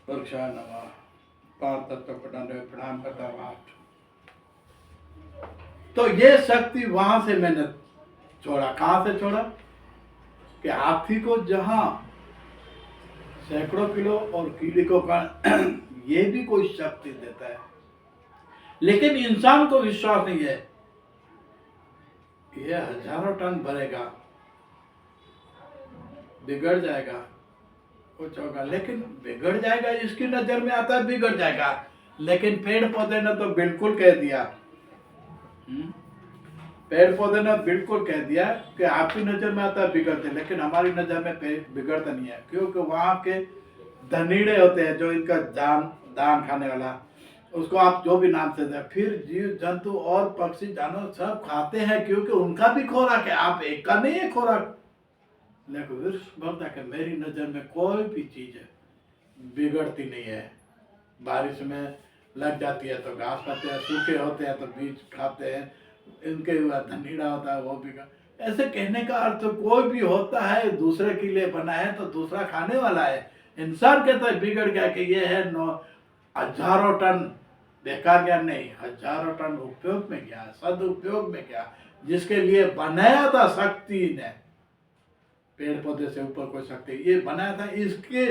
वृक्षाय नमः। पांच तत्व को दंडवत प्रणाम करता हूँ आज। तो ये शक्ति वहां से मैंने छोड़ा। कहां से छोड़ा? कि हाथी को जहां सैकड़ों किलो और कीड़े को ये भी कोई शक्ति देता है, लेकिन इंसान को विश्वास नहीं है। ये हजारों टन भरेगा, बिगड़ जाएगा, कुछ होगा, लेकिन बिगड़ जाएगा इसकी नजर में आता है, बिगड़ जाएगा। लेकिन पेड़ पौधे ने तो बिल्कुल कह दिया, पेड़ पौधे ने बिल्कुल कह दिया कि आपकी नजर में आता है बिगड़ते, लेकिन हमारी नजर में बिगड़ता नहीं है, क्योंकि वहां के धनीड़े होते हैं जो इनका दान खाने वाला, उसको आप जो भी नाम से दें, फिर जीव जंतु और पक्षी जानवर सब खाते हैं, क्योंकि उनका भी खोराक है। आप एक का नहीं है खोराक। लेकिन वृक्ष बोलता है कि मेरी नजर में कोई भी चीज है बिगड़ती नहीं है। बारिश में लग जाती है तो घास खाते हैं, सूखे होते हैं तो बीज खाते हैं, इनके धनीड़ा होता है वो भी ऐसे कहने का अर्थ कोई भी होता है दूसरे के लिए बना है तो दूसरा खाने वाला है। इंसान कहता है बिगड़ गया कि ये है हजारों टन बेकार गया, नहीं, हजारों टन उपयोग में गया, सदुपयोग में गया, जिसके लिए बनाया था शक्ति ने। पेड़ पौधे से ऊपर कोई शक्ति ये बनाया था, इसके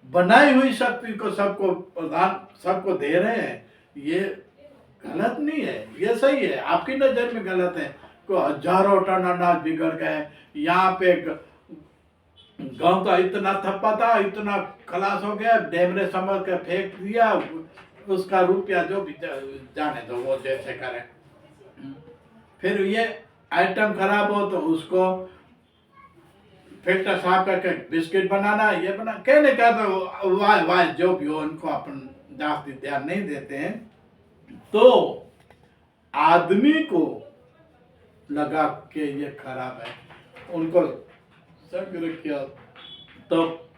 बनाई हुई शक्ति को सबको प्रदान, सबको दे रहे हैं। ये गलत नहीं है, ये सही है। आपकी नजर में गलत है को हजारों टन अनाज बिगड़ गए। यहाँ पे गांव का इतना थप्पा था, इतना खलास हो गया, डेमरे समझ कर फेंक दिया, उसका रुपया जो भी जाने दो, वो जैसे करें। फिर ये आइटम खराब हो तो उसको फिल्टर साफ करके बिस्किट बनाना, ये बना कहने का तो वाह जो भी हो, उनको अपन जास्ती ध्यान नहीं देते हैं। तो आदमी को लगा कि ये खराब है, उनको संग्रह किया। तो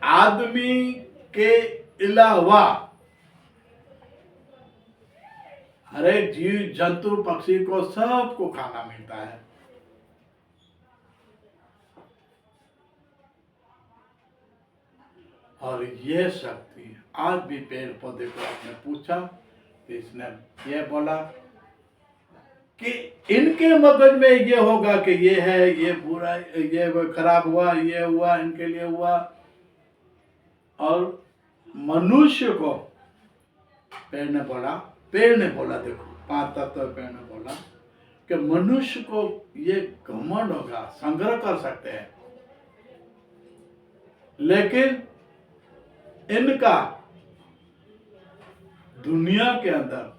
आदमी के अलावा हर एक जीव जंतु पक्षी को सबको खाना मिलता है। और ये शक्ति आज भी पेड़ पौधे को आपने पूछा तो इसने ये बोला कि इनके मगज में ये होगा कि ये है, ये बुरा, ये खराब हुआ, ये हुआ, इनके लिए हुआ। और मनुष्य को पेड़ ने बोला देखो, पांच तत्व पेड़ ने बोला कि मनुष्य को ये घमंड होगा, संग्रह कर सकते हैं, लेकिन इनका दुनिया के अंदर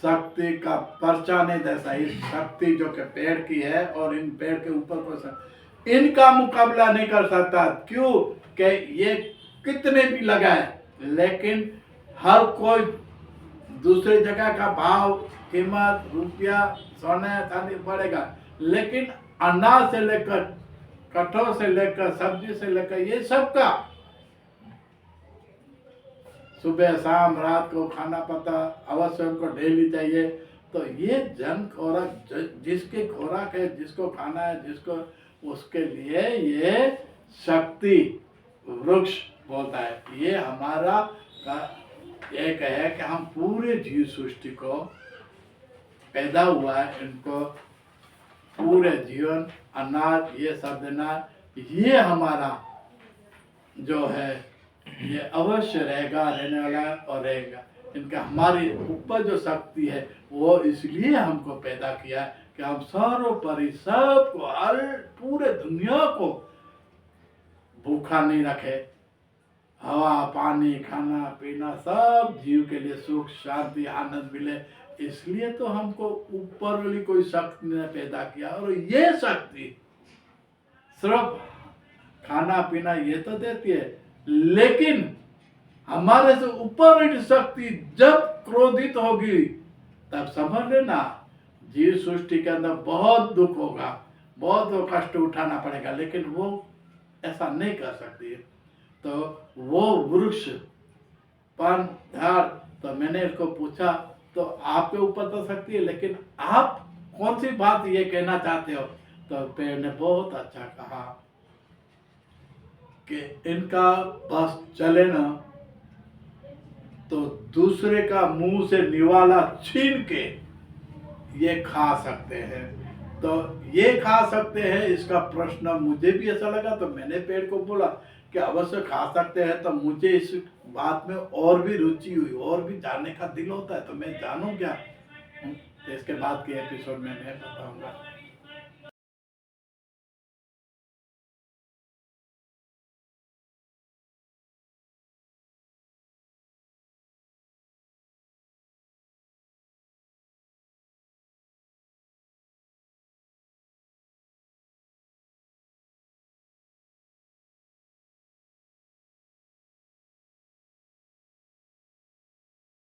शक्ति का पर्चा नहीं दे सकता। इस शक्ति जो कि पेड़ की है और इन पेड़ के ऊपर को इनका मुकाबला नहीं कर सकता। क्यों? कि ये कितने भी लगाए, लेकिन हर कोई दूसरी जगह का भाव, कीमत, रुपया, सोना चांदी बढ़ेगा, लेकिन अनाज से लेकर, कठोर से लेकर, सब्जी से लेकर, ये सबका सुबह शाम रात को खाना पता अवश्य उनको डेली चाहिए। तो ये जन खोराक, जिसके खोराक है, जिसको खाना है, जिसको, उसके लिए ये शक्ति वृक्ष बोलता है। ये हमारा एक है कि हम पूरे जीव सृष्टि को पैदा हुआ है, इनको पूरे जीवन अनाज ये सब देना, ये हमारा जो है ये अवश्य रहेगा, रहने वाला है और रहेगा। इनका हमारी ऊपर जो शक्ति है वो इसलिए हमको पैदा किया कि हम सर्वोपरि सबको, हर पूरे दुनिया को भूखा नहीं रखे। हवा, पानी, खाना पीना सब जीव के लिए सुख, शांति, आनंद मिले, इसलिए तो हमको ऊपर वाली कोई शक्ति ने पैदा किया। और ये शक्ति सिर्फ खाना पीना ये तो देती है, लेकिन हमारे से ऊपर वाली शक्ति जब क्रोधित होगी तब समझ लेना जीव सृष्टि के अंदर बहुत दुख होगा, बहुत कष्ट उठाना पड़ेगा, लेकिन वो ऐसा नहीं कर सकती है। तो वो वृक्ष पान झाड़, तो मैंने इसको पूछा तो आपके ऊपर तो शक्ति है, लेकिन आप कौन सी बात ये कहना चाहते हो? तो पेड़ ने बहुत अच्छा कहा कि इनका बस चले ना तो दूसरे का मुंह से निवाला छीन के ये खा सकते हैं। तो ये खा सकते हैं, इसका प्रश्न मुझे भी ऐसा लगा, तो मैंने पेड़ को बोला कि अवश्य खा सकते हैं। तो मुझे इस बात में और भी रुचि हुई, और भी जानने का दिल होता है, तो मैं जानूं क्या। तो इसके बाद के एपिसोड में मैं बताऊंगा।